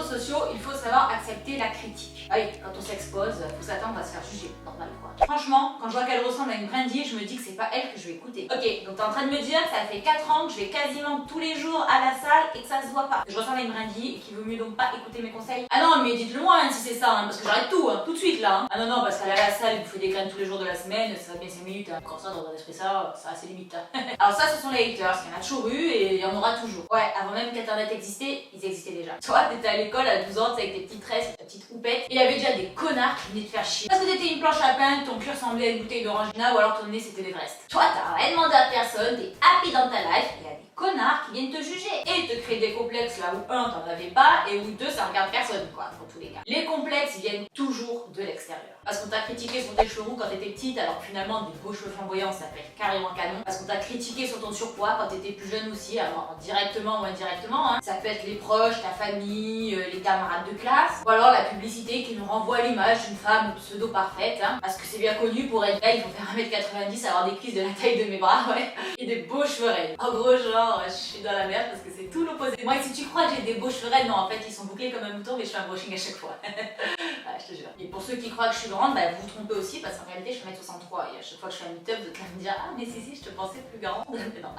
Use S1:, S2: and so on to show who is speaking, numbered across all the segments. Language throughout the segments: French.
S1: sociaux, il faut savoir accepter la critique. Ah oui, quand on s'expose, faut s'attendre à se faire juger, normal quoi. Franchement, quand je vois qu'elle ressemble à une brindille, je me dis que c'est pas elle que je vais écouter. Ok, donc t'es en train de me dire que ça fait 4 ans que je vais quasiment tous les jours à la salle et que ça se voit pas. Que je ressemble à une brindille et qu'il vaut mieux donc pas écouter mes conseils. Ah non, mais dites-le moi si c'est ça, parce que j'arrête tout, tout de suite là. Ah non, parce qu'aller à la salle, il faut des graines tous les jours de la semaine, ça va bien 5 minutes. Encore ça, dans un esprit ça a ses limites. Alors ça, ce sont les haters, il y en a toujours eu et il y en aura toujours. Ouais, avant même qu'Internet existait, ils existaient déjà. Toi, t'étais à l'école à 12 ans, avec tes petites tresses, ta petite houppette, et il y avait déjà des connards qui venaient te faire chier. Parce que t'étais une planche à pain, ton cul ressemblait à une bouteille d'orangina ou alors ton nez c'était l'Everest. Toi, t'as rien demandé à personne, t'es happy dans ta life, il y a des connards qui viennent te juger et te créer des complexes là où un, t'en avais pas et où deux, ça regarde personne quoi, dans tous les cas. Les complexes viennent toujours de l'extérieur. Parce qu'on t'a critiqué sur tes cheveux roux quand t'étais petite, alors que finalement des beaux cheveux flamboyants ça peut être carrément canon. Parce qu'on t'a critiqué sur ton surpoids quand t'étais plus jeune aussi, alors directement ou indirectement. Ça peut être les proches, ta famille, les camarades de classe, ou alors la publicité qui nous renvoie l'image d'une femme pseudo parfaite. Parce que c'est bien connu, pour être belle, il faut faire 1m90, avoir des cuisses de la taille de mes bras, ouais, et des beaux cheveux raides. En gros, genre, je suis dans la merde parce que c'est tout l'opposé. Moi, si tu crois que j'ai des beaux cheveux raides, non, en fait, ils sont bouclés comme un mouton, mais je fais un brushing à chaque fois. Ouais, je te jure. Et pour ceux qui croient que je suis grande, bah, vous vous trompez aussi parce qu'en réalité, je fais 1m63 et à chaque fois que je fais un meet-up, vous allez me dire ah, mais si, je te pensais plus grande. Mais non.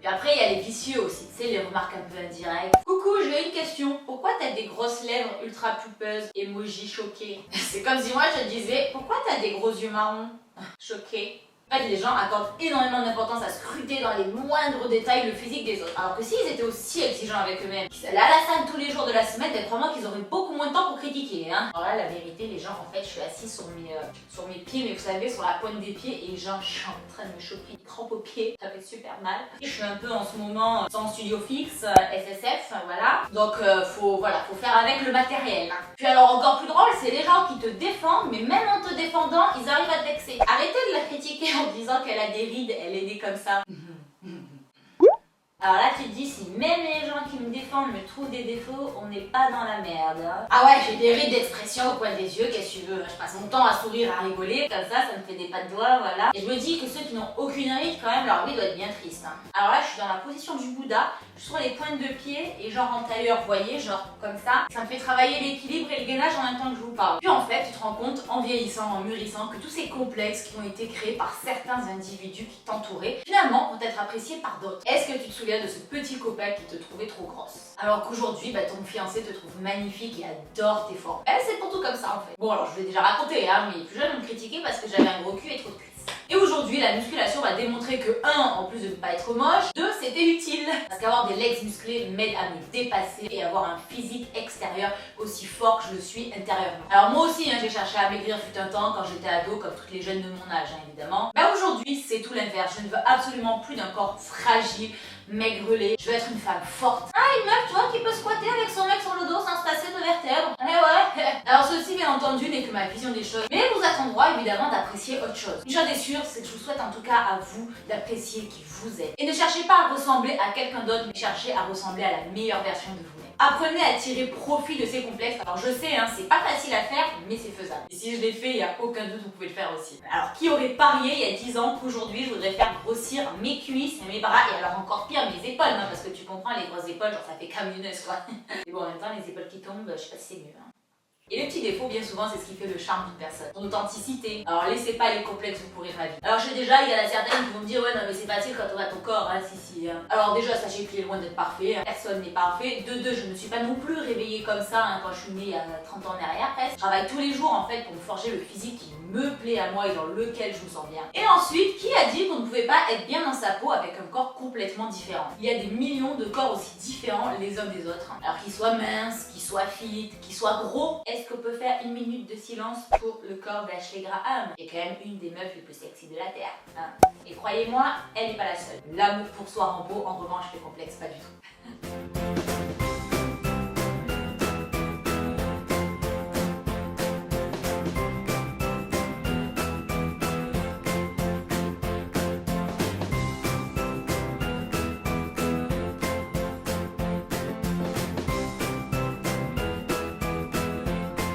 S1: Et après, il y a les vicieux aussi, tu sais, les remarques un peu indirectes. Coucou, j'ai une question. Pourquoi t'as des grosses lèvres ultra pulpeuses, emoji choqué? C'est comme si moi je te disais pourquoi t'as des gros yeux marrons? Choqué. En fait, les gens accordent énormément d'importance à scruter dans les moindres détails le physique des autres. Alors que s'ils étaient aussi exigeants avec eux-mêmes, qu'ils allaient à la salle tous les jours de la semaine, probablement qu'ils auraient beaucoup moins de temps pour critiquer. Alors là, la vérité, les gens, en fait, je suis assise sur mes pieds, mais vous savez, sur la pointe des pieds, et les gens, je suis en train de me choper une crampe aux pieds. Ça fait super mal. Je suis un peu en ce moment sans studio fixe, SSF, voilà. Donc, faut faire avec le matériel. Puis alors, encore plus drôle, c'est les gens qui te défendent, mais même en te défendant, ils arrivent à te vexer. Arrêtez de la critiquer en disant qu'elle a des rides, elle est née comme ça. Alors là, tu te dis, si même les gens qui me défendent me trouvent des défauts, on n'est pas dans la merde. Ah ouais, j'ai des rides d'expression au coin des yeux, qu'est-ce que tu veux? Je passe mon temps à sourire, à rigoler, comme ça me fait des pas de doigts, voilà. Et je me dis que ceux qui n'ont aucune ride, quand même, leur vie doit être bien triste. Alors là, je suis dans la position du Bouddha, je suis sur les pointes de pied et genre en tailleur, vous voyez, genre comme ça. Ça me fait travailler l'équilibre et le gainage en même temps que je vous parle. Puis en fait, tu te rends compte, en vieillissant, en mûrissant, que tous ces complexes qui ont été créés par certains individus qui t'entouraient, finalement, vont être appréciés par d'autres. Est-ce que tu te souviens de ce petit copain qui te trouvait trop grosse? Alors qu'aujourd'hui, ton fiancé te trouve magnifique et adore tes formes. C'est pour tout comme ça en fait. Bon alors je l'ai déjà raconté, mais les plus jeunes me critiquaient parce que j'avais un gros cul et trop de cuisses. Et aujourd'hui, la musculation va démontrer que 1, en plus de ne pas être moche, 2, c'était utile. Parce qu'avoir des legs musclés m'aide à me dépasser et avoir un physique extérieur aussi fort que je le suis intérieurement. Alors moi aussi, j'ai cherché à maigrir fut un temps quand j'étais ado, comme toutes les jeunes de mon âge, évidemment. Aujourd'hui, c'est tout l'inverse. Je ne veux absolument plus d'un corps fragile, maigrelet. Je veux être une femme forte. Une meuf, tu vois, qui peut squatter avec son mec sur le dos sans se passer de vertèbres. Ouais. Alors ceci, bien entendu, n'est que ma vision des choses. Mais vous êtes en droit, évidemment, d'apprécier autre chose. Une chose est sûre, c'est que je vous souhaite en tout cas à vous d'apprécier qui vous êtes. Et ne cherchez pas à ressembler à quelqu'un d'autre, mais cherchez à ressembler à la meilleure version de vous-même. Apprenez à tirer profit de ces complexes. Alors je sais, c'est pas facile à faire, mais c'est faisable. Et si je l'ai fait, il n'y a aucun doute, vous pouvez le faire aussi. Alors qui aurait parié il y a 10 ans qu'aujourd'hui je voudrais faire grossir mes cuisses et mes bras, et alors encore pire mes épaules, parce que tu comprends, les grosses épaules, genre ça fait camionneuse quoi. Mais bon, en même temps, les épaules qui tombent, je sais pas si c'est mieux. Et les petits défauts, bien souvent, c'est ce qui fait le charme d'une personne. Son authenticité. Alors laissez pas les complexes vous pourrir la vie. Alors je sais déjà, il y en a certaines qui vont me dire ouais non mais c'est facile quand on a ton corps, si. Alors déjà, sachez qu'il est loin d'être parfait, personne n'est parfait. De deux, je ne suis pas non plus réveillée comme ça quand je suis née il y a 30 ans en arrière presque. Je travaille tous les jours en fait pour me forger le physique qui me plaît à moi et dans lequel je me sens bien. Et ensuite, qui a dit qu'on ne pouvait pas être bien dans sa peau avec un corps complètement différent? Il y a des millions de corps aussi différents les uns des autres. Alors qu'ils soient minces, qu'ils soient fit, qu'ils soient gros. Est-ce qu'on peut faire une minute de silence pour le corps d'Ashley Graham, qui est quand même une des meufs les plus sexy de la Terre, Et croyez-moi, elle n'est pas la seule. L'amour pour soi en beau, en revanche, les complexes pas du tout.